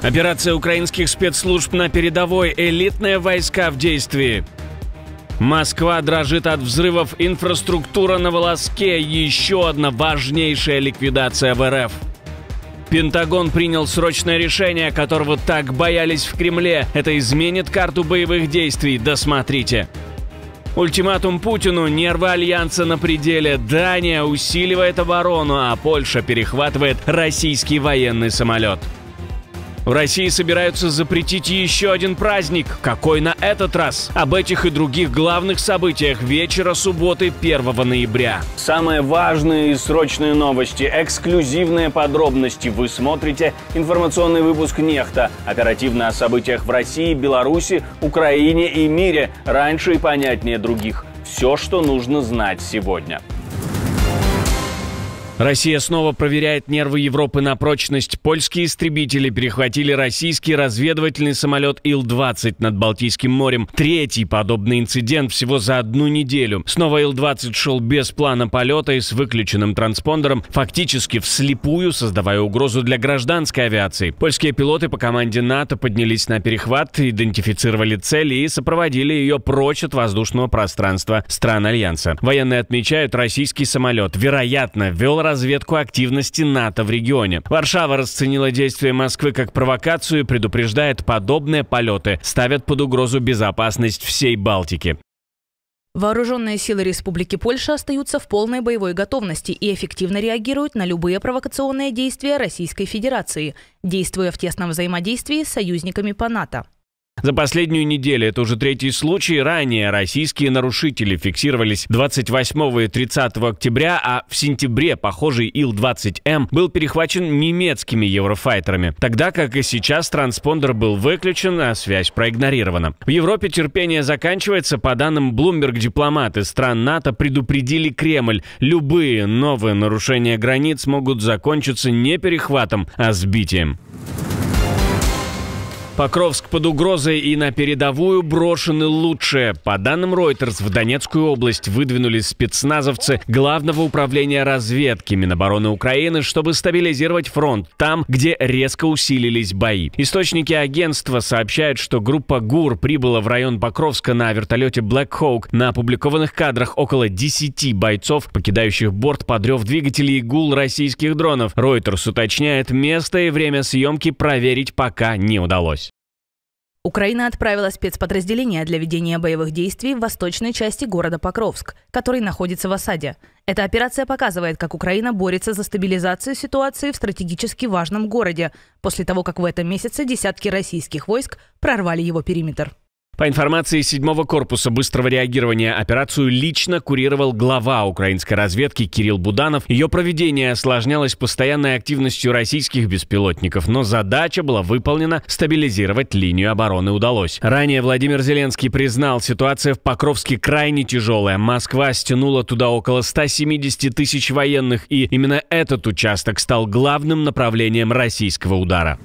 Операция украинских спецслужб на передовой, элитные войска в действии. Москва дрожит от взрывов, инфраструктура на волоске, еще одна важнейшая ликвидация в РФ. Пентагон принял срочное решение, которого так боялись в Кремле. Это изменит карту боевых действий, досмотрите. Ультиматум Путину, нервы Альянса на пределе. Дания усиливает оборону, а Польша перехватывает российский военный самолет. В России собираются запретить еще один праздник. Какой на этот раз? Об этих и других главных событиях вечера субботы 1 ноября. Самые важные и срочные новости, эксклюзивные подробности. Вы смотрите информационный выпуск «Нехта». Оперативно о событиях в России, Беларуси, Украине и мире. Раньше и понятнее других. Все, что нужно знать сегодня. Россия снова проверяет нервы Европы на прочность. Польские истребители перехватили российский разведывательный самолет Ил-20 над Балтийским морем. Третий подобный инцидент всего за одну неделю. Снова Ил-20 шел без плана полета и с выключенным транспондером, фактически вслепую создавая угрозу для гражданской авиации. Польские пилоты по команде НАТО поднялись на перехват, идентифицировали цель и сопроводили ее прочь от воздушного пространства стран Альянса. Военные отмечают, российский самолет, вероятно, вел разведку активности НАТО в регионе. Варшава расценила действия Москвы как провокацию и предупреждает, подобные полеты ставят под угрозу безопасность всей Балтики. Вооруженные силы Республики Польша остаются в полной боевой готовности и эффективно реагируют на любые провокационные действия Российской Федерации, действуя в тесном взаимодействии с союзниками по НАТО. За последнюю неделю это уже третий случай. Ранее российские нарушители фиксировались 28 и 30 октября, а в сентябре похожий Ил-20М был перехвачен немецкими еврофайтерами. Тогда, как и сейчас, транспондер был выключен, а связь проигнорирована. В Европе терпение заканчивается. По данным Bloomberg, дипломаты стран НАТО предупредили Кремль. Любые новые нарушения границ могут закончиться не перехватом, а сбитием. Покровск под угрозой и на передовую брошены лучшие. По данным Reuters, в Донецкую область выдвинулись спецназовцы Главного управления разведки Минобороны Украины, чтобы стабилизировать фронт там, где резко усилились бои. Источники агентства сообщают, что группа ГУР прибыла в район Покровска на вертолете Black Hawk. На опубликованных кадрах около 10 бойцов, покидающих борт под рев двигателей и гул российских дронов. Reuters уточняет, место и время съемки проверить пока не удалось. Украина отправила спецподразделения для ведения боевых действий в восточной части города Покровск, который находится в осаде. Эта операция показывает, как Украина борется за стабилизацию ситуации в стратегически важном городе, после того, как в этом месяце десятки российских войск прорвали его периметр. По информации 7-го корпуса быстрого реагирования, операцию лично курировал глава украинской разведки Кирилл Буданов. Ее проведение осложнялось постоянной активностью российских беспилотников, но задача была выполнена, стабилизировать линию обороны удалось. Ранее Владимир Зеленский признал, ситуация в Покровске крайне тяжелая. Москва стянула туда около 170 тысяч военных, и именно этот участок стал главным направлением российского удара.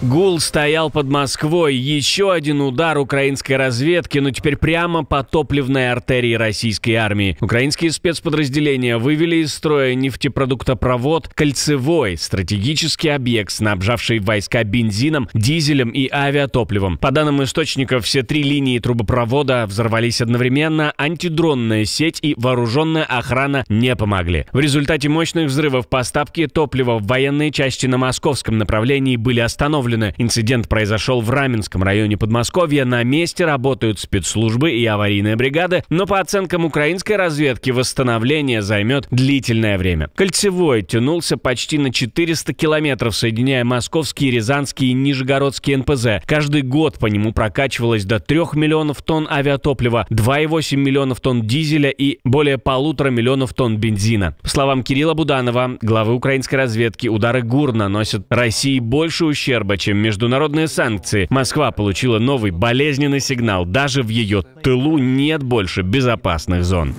Гул стоял под Москвой. Еще один удар украинской разведки, но теперь прямо по топливной артерии российской армии. Украинские спецподразделения вывели из строя нефтепродуктопровод «Кольцевой», стратегический объект, снабжавший войска бензином, дизелем и авиатопливом. По данным источников, все 3 линии трубопровода взорвались одновременно, антидронная сеть и вооруженная охрана не помогли. В результате мощных взрывов поставки топлива в военные части на московском направлении были остановлены. Инцидент произошел в Раменском районе Подмосковья. На месте работают спецслужбы и аварийные бригады, но по оценкам украинской разведки восстановление займет длительное время. Кольцевой тянулся почти на 400 километров, соединяя московские, рязанские и нижегородские НПЗ. Каждый год по нему прокачивалось до 3 миллионов тонн авиатоплива, 2,8 миллионов тонн дизеля и более 1,5 миллионов тонн бензина. По словам Кирилла Буданова, главы украинской разведки, удары ГУР наносят России больше ущерба, чем международные санкции. Москва получила новый болезненный сигнал. Даже в ее тылу нет больше безопасных зон.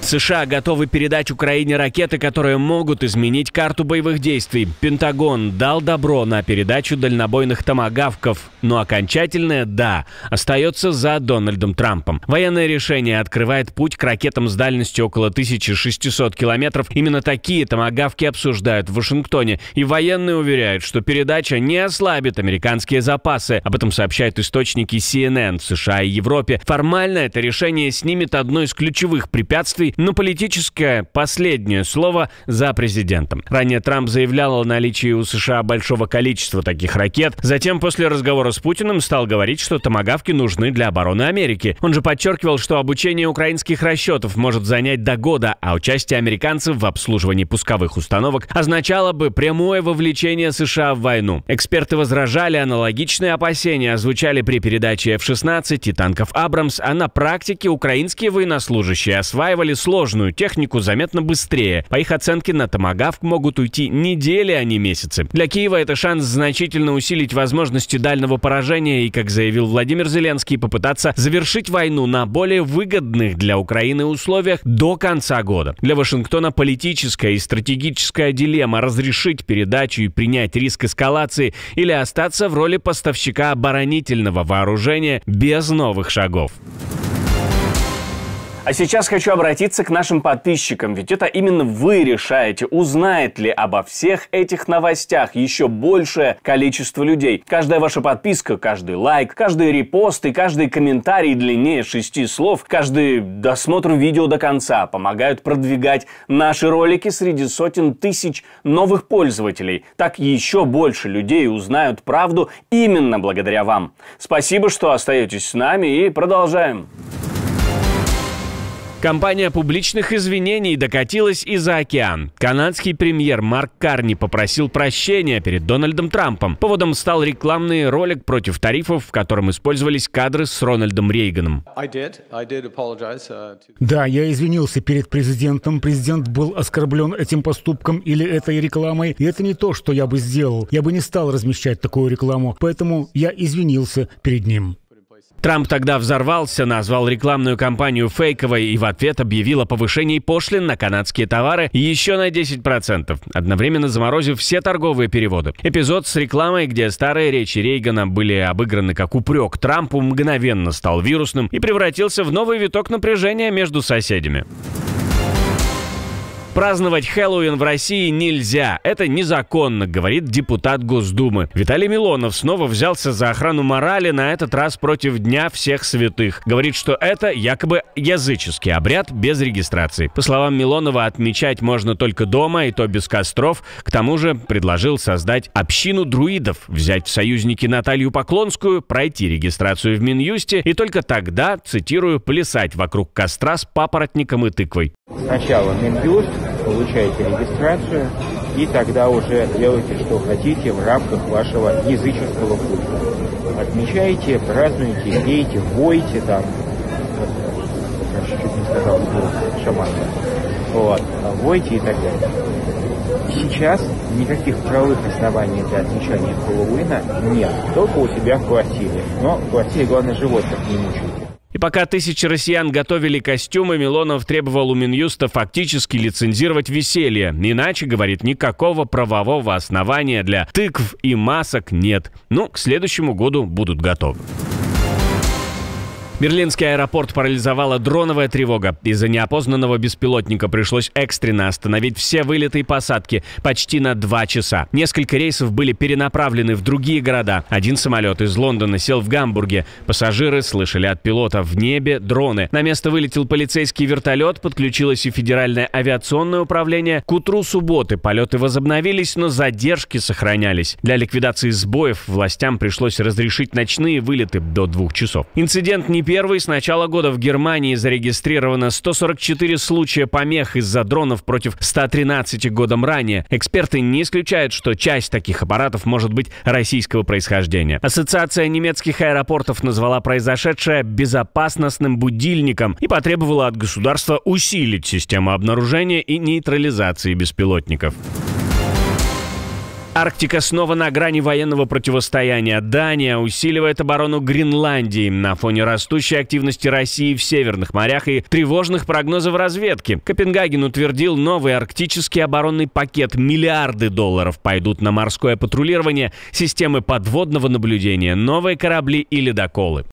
США готовы передать Украине ракеты, которые могут изменить карту боевых действий. Пентагон дал добро на передачу дальнобойных томагавков, но окончательное «да» остается за Дональдом Трампом. Военное решение открывает путь к ракетам с дальностью около 1600 километров. Именно такие томагавки обсуждают в Вашингтоне. И военные уверяют, что передача не ослабит американские запасы. Об этом сообщают источники CNN в США и Европе. Формально это решение снимет одно из ключевых препятствий, но политическое последнее слово за президентом. Ранее Трамп заявлял о наличии у США большого количества таких ракет. Затем, после разговора с Путиным, стал говорить, что томагавки нужны для обороны Америки. Он же подчеркивал, что обучение украинских расчетов может занять до года, а участие американцев в обслуживании пусковых установок означало бы прямое вовлечение США в войну. Эксперты возражали, аналогичные опасения озвучали при передаче F-16 и танков «Абрамс», а на практике украинские военнослужащие осваивали сложную технику заметно быстрее. По их оценке, на томагавк могут уйти недели, а не месяцы. Для Киева это шанс значительно усилить возможности дальнего поражения и, как заявил Владимир Зеленский, попытаться завершить войну на более выгодных для Украины условиях до конца года. Для Вашингтона политическая и стратегическая дилемма: разрешить передачу и принять риск эскалации или остаться в роли поставщика оборонительного вооружения без новых шагов. А сейчас хочу обратиться к нашим подписчикам, ведь это именно вы решаете, узнает ли обо всех этих новостях еще большее количество людей. Каждая ваша подписка, каждый лайк, каждый репост и каждый комментарий длиннее 6 слов, каждый досмотр видео до конца помогают продвигать наши ролики среди сотен тысяч новых пользователей. Так еще больше людей узнают правду именно благодаря вам. Спасибо, что остаетесь с нами, и продолжаем. Кампания публичных извинений докатилась и за океан. Канадский премьер Марк Карни попросил прощения перед Дональдом Трампом. Поводом стал рекламный ролик против тарифов, в котором использовались кадры с Рональдом Рейганом. Да, я извинился перед президентом. Президент был оскорблен этим поступком или этой рекламой. И это не то, что я бы сделал. Я бы не стал размещать такую рекламу. Поэтому я извинился перед ним. Трамп тогда взорвался, назвал рекламную кампанию фейковой и в ответ объявил о повышении пошлин на канадские товары еще на 10%, одновременно заморозив все торговые переводы. Эпизод с рекламой, где старые речи Рейгана были обыграны как упрек Трампу, мгновенно стал вирусным и превратился в новый виток напряжения между соседями. Праздновать Хэллоуин в России нельзя. Это незаконно, говорит депутат Госдумы. Виталий Милонов снова взялся за охрану морали, на этот раз против Дня всех святых. Говорит, что это якобы языческий обряд без регистрации. По словам Милонова, отмечать можно только дома, и то без костров. К тому же предложил создать общину друидов, взять в союзники Наталью Поклонскую, пройти регистрацию в Минюсте и только тогда, цитирую, плясать вокруг костра с папоротником и тыквой. Сначала Минюст, получаете регистрацию, и тогда уже делайте, что хотите в рамках вашего языческого культа. Отмечаете, празднуете, пейте, войте там. Чуть не сказал, шаман. Вот, войте и так далее. Сейчас никаких правовых оснований для отмечания Хэллоуина нет, только у себя в квартире. Но в квартире, главное, животных не мучайте. И пока тысячи россиян готовили костюмы, Милонов требовал у Минюста фактически лицензировать веселье. Иначе, говорит, никакого правового основания для тыкв и масок нет. Ну, к следующему году будут готовы. Берлинский аэропорт парализовала дроновая тревога. Из-за неопознанного беспилотника пришлось экстренно остановить все вылеты и посадки почти на 2 часа. Несколько рейсов были перенаправлены в другие города. Один самолет из Лондона сел в Гамбурге. Пассажиры слышали от пилота в небе дроны. На место вылетел полицейский вертолет, подключилось и Федеральное авиационное управление. К утру субботы полеты возобновились, но задержки сохранялись. Для ликвидации сбоев властям пришлось разрешить ночные вылеты до 2 часов. Инцидент не первый. С начала года в Германии зарегистрировано 144 случая помех из-за дронов против 113 годом ранее. Эксперты не исключают, что часть таких аппаратов может быть российского происхождения. Ассоциация немецких аэропортов назвала произошедшее безопасностным будильником и потребовала от государства усилить систему обнаружения и нейтрализации беспилотников. Арктика снова на грани военного противостояния. Дания усиливает оборону Гренландии на фоне растущей активности России в северных морях и тревожных прогнозов разведки. Копенгаген утвердил новый арктический оборонный пакет. Миллиарды долларов пойдут на морское патрулирование, системы подводного наблюдения, новые корабли и ледоколы.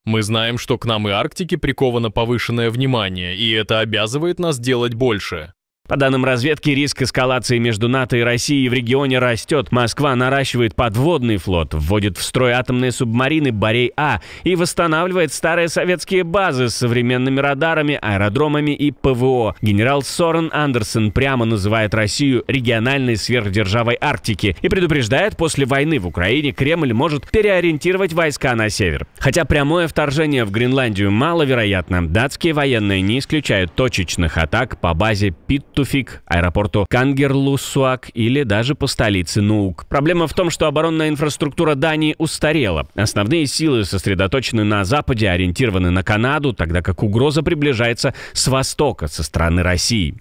Мы знаем, что к нам и Арктике приковано повышенное внимание, и это обязывает нас делать больше. По данным разведки, риск эскалации между НАТО и Россией в регионе растет. Москва наращивает подводный флот, вводит в строй атомные субмарины «Борей-А» и восстанавливает старые советские базы с современными радарами, аэродромами и ПВО. Генерал Сорен Андерсон прямо называет Россию региональной сверхдержавой Арктики и предупреждает, после войны в Украине Кремль может переориентировать войска на север. Хотя прямое вторжение в Гренландию маловероятно, датские военные не исключают точечных атак по базе Питтуфик, аэропорту Кангерлусуак или даже по столице Нуук. Проблема в том, что оборонная инфраструктура Дании устарела. Основные силы сосредоточены на западе, ориентированы на Канаду, тогда как угроза приближается с востока, со стороны России.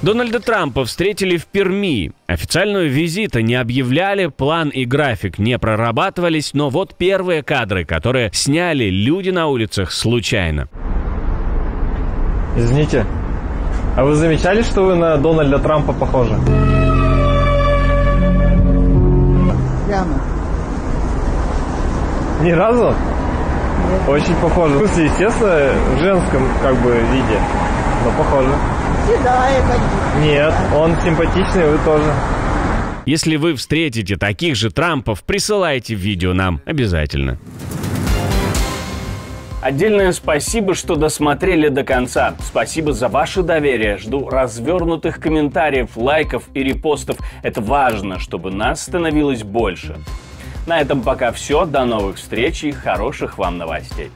Дональда Трампа встретили в Перми. Официального визита не объявляли, план и график не прорабатывались, но вот первые кадры, которые сняли люди на улицах случайно. Извините, а вы замечали, что вы на Дональда Трампа похожи? Прямо. Ни разу? Нет. Очень похоже. В смысле, естественно, в женском виде, но похоже. Седая, конечно. Нет, он симпатичный, вы тоже. Если вы встретите таких же Трампов, присылайте видео нам обязательно. Отдельное спасибо, что досмотрели до конца. Спасибо за ваше доверие. Жду развернутых комментариев, лайков и репостов. Это важно, чтобы нас становилось больше. На этом пока все. До новых встреч и хороших вам новостей.